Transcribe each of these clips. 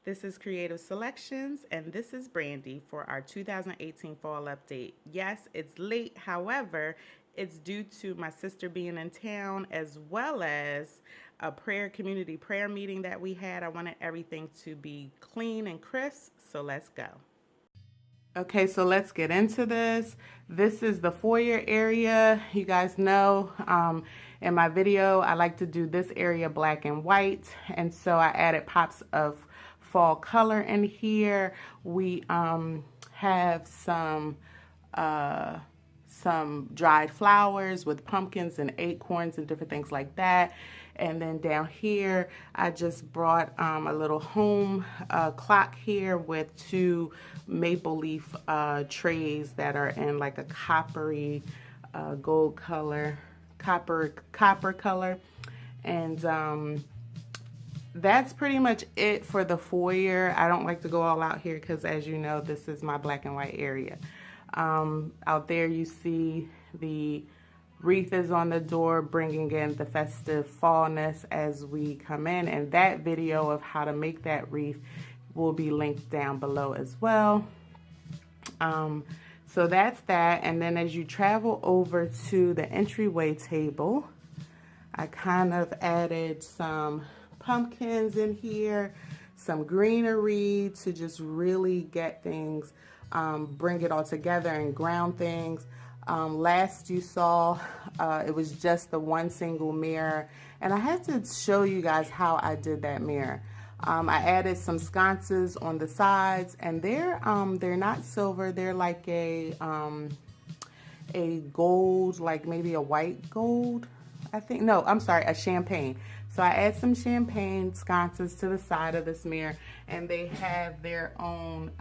This is Creative Selections, and this is Brandy for our 2018 fall update. Yes, it's late, however, it's due to my sister being in town as well as a community prayer meeting that we had. I wanted everything to be clean and crisp, so let's go. Okay, so let's get into this. This is the foyer area. You guys know in my video, I like to do this area black and white. And so I added pops of fall color in here. We have some dried flowers with pumpkins and acorns and different things like that. And then down here, I just brought a little home clock here with two maple leaf trays that are in like a coppery gold color, copper color. And that's pretty much it for the foyer. I don't like to go all out here because, as you know, this is my black and white area. Out there you see the wreath is on the door, bringing in the festive fallness as we come in, and that video of how to make that wreath will be linked down below as well. So that's that. And then as you travel over to the entryway table, I kind of added some pumpkins in here, some greenery to just really get things, bring it all together and ground things. Last you saw, it was just the one single mirror, and I had to show you guys how I did that mirror. I added some sconces on the sides, and they're not silver, they're like a gold, like maybe a white gold, I think. No, I'm sorry, a champagne. So I add some champagne sconces to the side of this mirror, and they have their own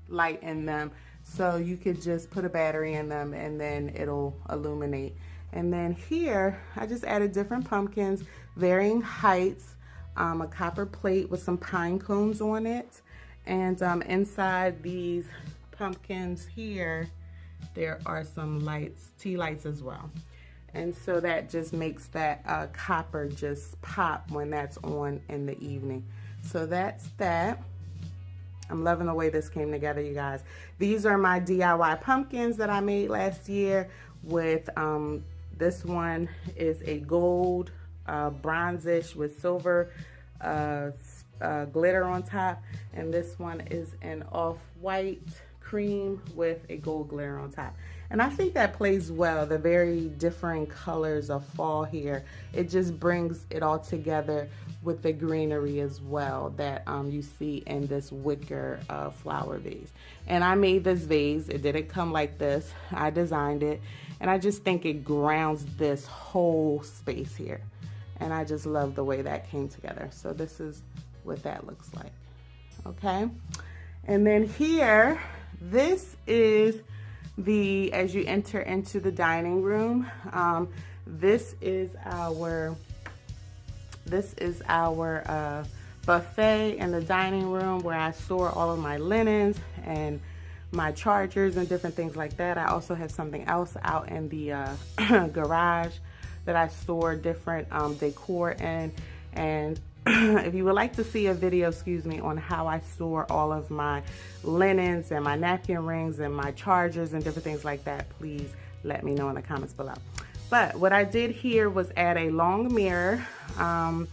light in them. So you could just put a battery in them and then it'll illuminate. And then here, I just added different pumpkins, varying heights, a copper plate with some pine cones on it. And inside these pumpkins here, there are some lights, tea lights as well. And so that just makes that copper just pop when that's on in the evening. So that's that. I'm loving the way this came together, you guys. These are my DIY pumpkins that I made last year with, this one is a gold, bronzish with silver glitter on top. And this one is an off-white cream with a gold glitter on top. And I think that plays well, the very different colors of fall here. It just brings it all together with the greenery as well that you see in this wicker flower vase. And I made this vase. It didn't come like this. I designed it. And I just think it grounds this whole space here. And I just love the way that came together. So this is what that looks like. Okay. And then here, this is as you enter into the dining room, this is our buffet in the dining room where I store all of my linens and my chargers and different things like that. I also have something else out in the garage that I store different decor in. And if you would like to see a video, on how I store all of my linens and my napkin rings and my chargers and different things like that, please let me know in the comments below. But what I did here was add a long mirror, and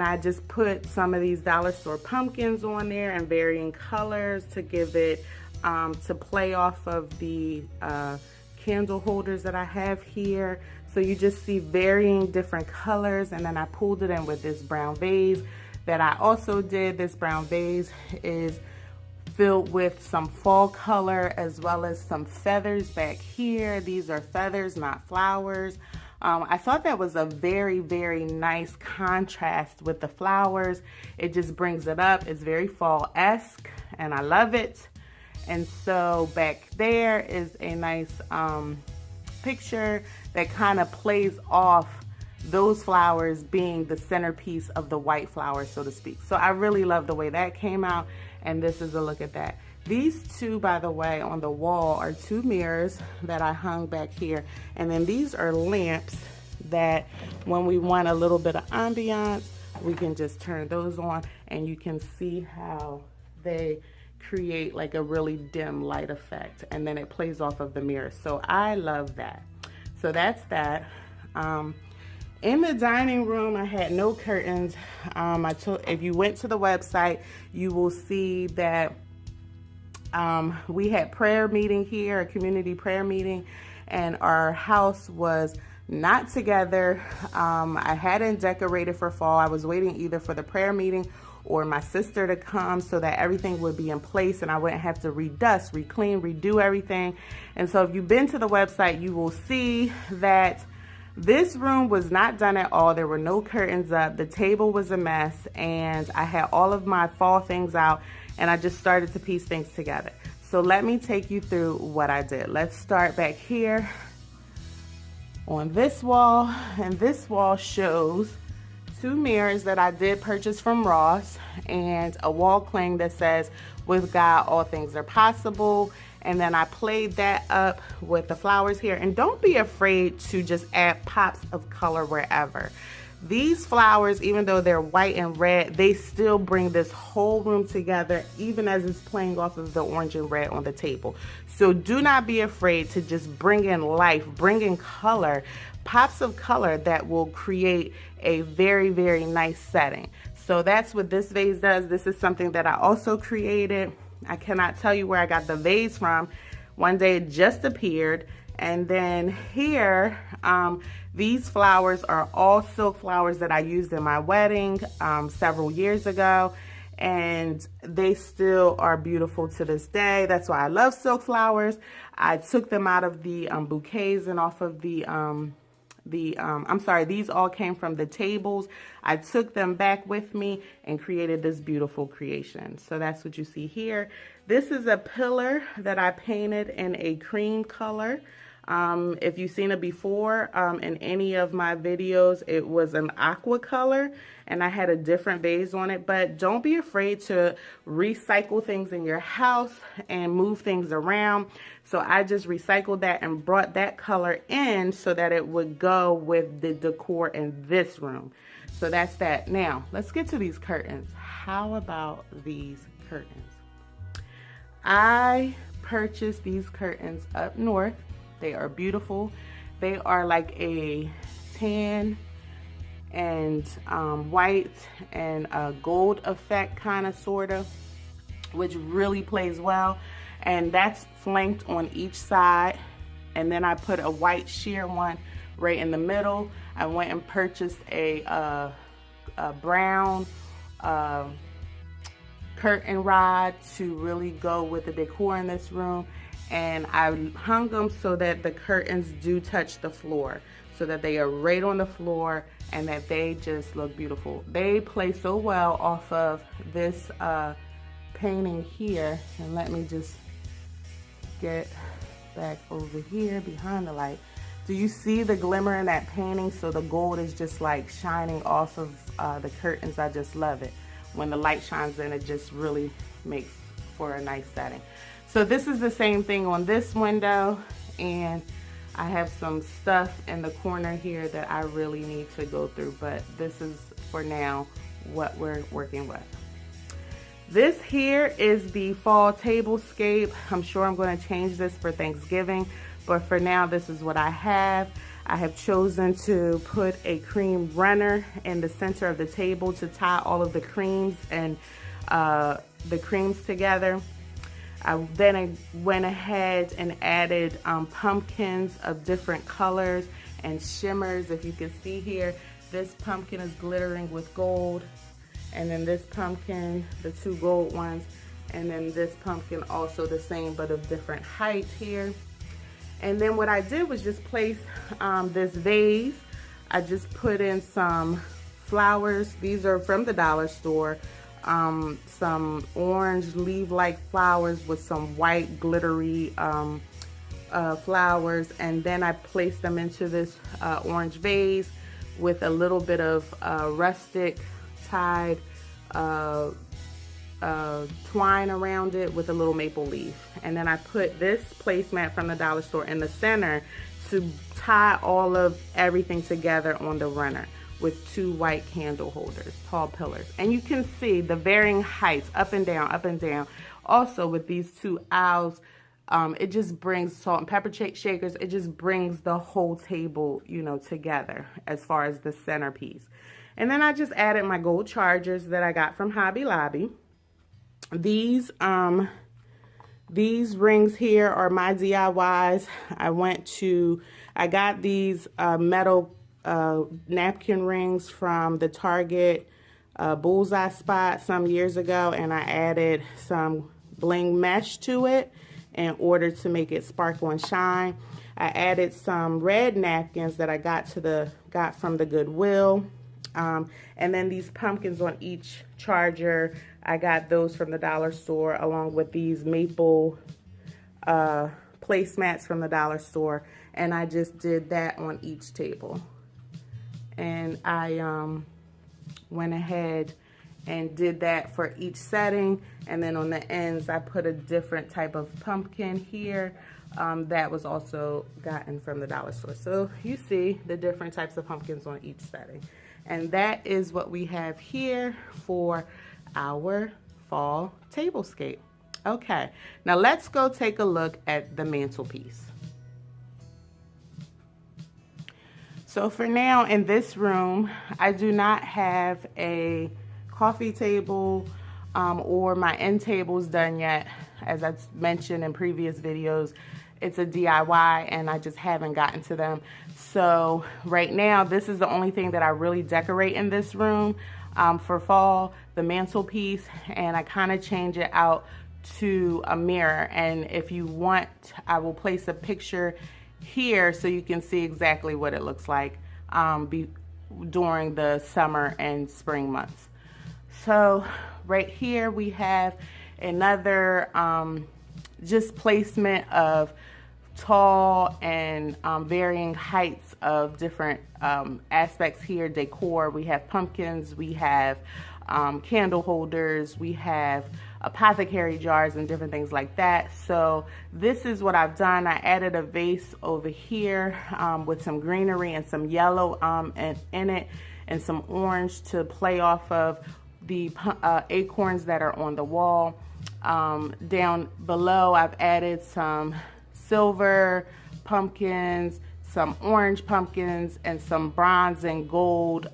I just put some of these dollar store pumpkins on there in varying colors to give it, to play off of the candle holders that I have here. So you just see varying different colors, and then I pulled it in with this brown vase that I also did. This brown vase is filled with some fall color as well as some feathers back here. These are feathers, not flowers. I thought that was a very, very nice contrast with the flowers. It just brings it up. It's very fall-esque, and I love it. And so back there is a nice picture that kind of plays off those flowers being the centerpiece of the white flowers, so to speak. So I really love the way that came out, and this is a look at that. These two, by the way, on the wall are two mirrors that I hung back here, and then these are lamps that when we want a little bit of ambiance, we can just turn those on and you can see how they create like a really dim light effect, and then it plays off of the mirror. So I love that. So that's that. In the dining room, I had no curtains. If you went to the website, you will see that we had prayer meeting here, a community prayer meeting, and our house was not together. I hadn't decorated for fall. I was waiting either for the prayer meeting or my sister to come so that everything would be in place and I wouldn't have to redust, re-clean, redo everything. And so if you've been to the website, you will see that this room was not done at all. There were no curtains up. The table was a mess, and I had all of my fall things out, and I just started to piece things together. So let me take you through what I did. Let's start back here on this wall, and this wall shows 2 mirrors that I did purchase from Ross and a wall cling that says, "With God, all things are possible." And then I played that up with the flowers here. And don't be afraid to just add pops of color wherever. These flowers, even though they're white and red, they still bring this whole room together, even as it's playing off of the orange and red on the table. So do not be afraid to just bring in life, bring in color, pops of color that will create a very, very nice setting. So that's what this vase does. This is something that I also created. I cannot tell you where I got the vase from. One day it just appeared. And then here, these flowers are all silk flowers that I used in my wedding several years ago. And they still are beautiful to this day. That's why I love silk flowers. I took them out of the bouquets and off of I'm sorry, these all came from the tables. I took them back with me and created this beautiful creation. So that's what you see here. This is a pillar that I painted in a cream color. If you've seen it before in any of my videos, it was an aqua color and I had a different vase on it. But don't be afraid to recycle things in your house and move things around. So I just recycled that and brought that color in so that it would go with the decor in this room. So that's that. Now, let's get to these curtains. How about these curtains? I purchased these curtains up north. They are beautiful. They are like a tan and white and a gold effect kind of sort of, which really plays well. And that's flanked on each side. And then I put a white sheer one right in the middle. I went and purchased a brown curtain rod to really go with the decor in this room. And I hung them so that the curtains do touch the floor, so that they are right on the floor and that they just look beautiful. They play so well off of this painting here. And let me just get back over here behind the light. Do you see the glimmer in that painting? So the gold is just like shining off of the curtains. I just love it. When the light shines in, it just really makes for a nice setting. So this is the same thing on this window, and I have some stuff in the corner here that I really need to go through, but this is for now what we're working with. This here is the fall tablescape. I'm sure I'm going to change this for Thanksgiving, but for now this is what I have. I have chosen to put a cream runner in the center of the table to tie all of the creams and the creams together. Then I went ahead and added pumpkins of different colors and shimmers. If you can see here, this pumpkin is glittering with gold. And then this pumpkin, the 2 gold ones. And then this pumpkin also the same, but of different height here. And then what I did was just place this vase. I just put in some flowers. These are from the dollar store. Some orange leaf-like flowers with some white glittery flowers, and then I placed them into this orange vase with a little bit of rustic tied twine around it with a little maple leaf. And then I put this placemat from the dollar store in the center to tie all of everything together on the runner. with 2 white candle holders, tall pillars. And you can see the varying heights, up and down, up and down. Also with these 2 owls, it just brings salt and pepper shakers. It just brings the whole table, you know, together as far as the centerpiece. And then I just added my gold chargers that I got from Hobby Lobby. These rings here are my DIYs. I got these metal napkin rings from the Target bullseye spot some years ago, and I added some bling mesh to it in order to make it sparkle and shine. I added some red napkins that I got from the Goodwill. And then these pumpkins on each charger, I got those from the dollar store, along with these maple placemats from the dollar store. And I just did that on each table. And I went ahead and did that for each setting. And then on the ends, I put a different type of pumpkin here that was also gotten from the dollar store. So you see the different types of pumpkins on each setting. And that is what we have here for our fall tablescape. Okay, now let's go take a look at the mantelpiece. So for now in this room, I do not have a coffee table or my end tables done yet. As I mentioned in previous videos, it's a DIY and I just haven't gotten to them. So right now, this is the only thing that I really decorate in this room for fall, the mantelpiece, and I kind of change it out to a mirror. And if you want, I will place a picture here so you can see exactly what it looks like during the summer and spring months. So right here we have another just placement of tall and varying heights of different aspects here, decor. We have pumpkins, we have candle holders, we have apothecary jars and different things like that. So this is what I've done. I added a vase over here with some greenery and some yellow in it and some orange to play off of the acorns that are on the wall. Down below, I've added some silver pumpkins, some orange pumpkins, and some bronze and gold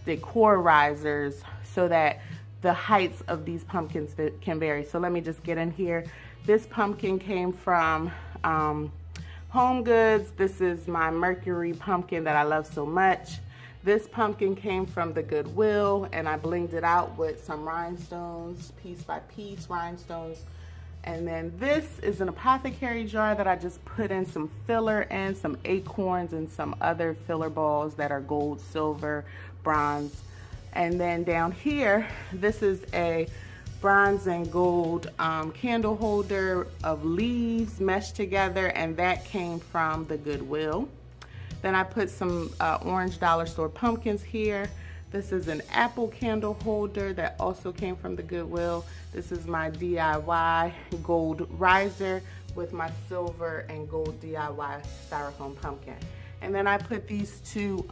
decor risers so that the heights of these pumpkins can vary. So let me just get in here. This pumpkin came from Home Goods. This is my Mercury pumpkin that I love so much. This pumpkin came from the Goodwill, and I blinged it out with some rhinestones, piece by piece rhinestones. And then this is an apothecary jar that I just put in some filler and some acorns and some other filler balls that are gold, silver, bronze. And then down here, this is a bronze and gold candle holder of leaves meshed together, and that came from the Goodwill. Then I put some orange dollar store pumpkins here. This is an apple candle holder that also came from the Goodwill. This is my DIY gold riser with my silver and gold DIY styrofoam pumpkin. And then I put these 2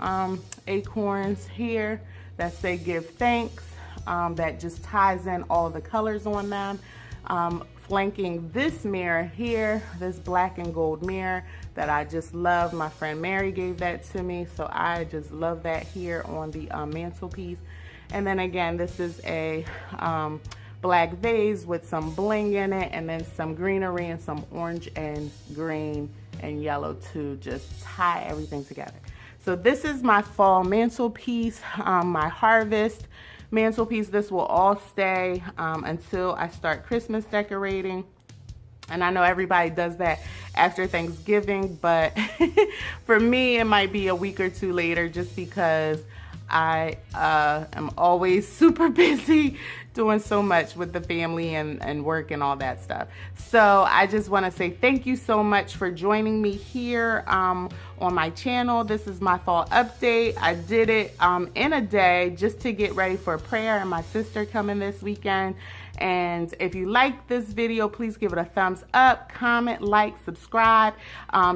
acorns here that say give thanks, that just ties in all the colors on them. Flanking this mirror here, this black and gold mirror that I just love. My friend Mary gave that to me, so I just love that here on the mantelpiece. And then again, this is a black vase with some bling in it, and then some greenery and some orange and green and yellow to just tie everything together. So this is my fall mantelpiece, my harvest mantelpiece. This will all stay until I start Christmas decorating. And I know everybody does that after Thanksgiving, but for me, it might be a week or 2 later just because I am always super busy doing so much with the family and work and all that stuff. So I just want to say thank you so much for joining me here on on my channel. This is my fall update. I did it in a day just to get ready for prayer and my sister coming this weekend. And if you like this video, please give it a thumbs up, comment, like, subscribe.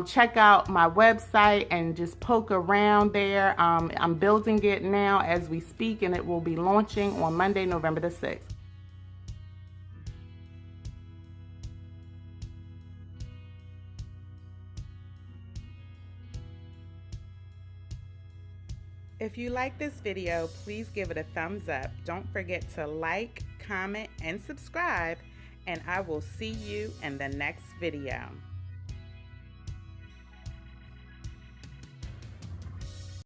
Check out my website and just poke around there. I'm building it now as we speak, and it will be launching on Monday, November the 6th. If you like this video, please give it a thumbs up. Don't forget to like, comment, and subscribe, and I will see you in the next video.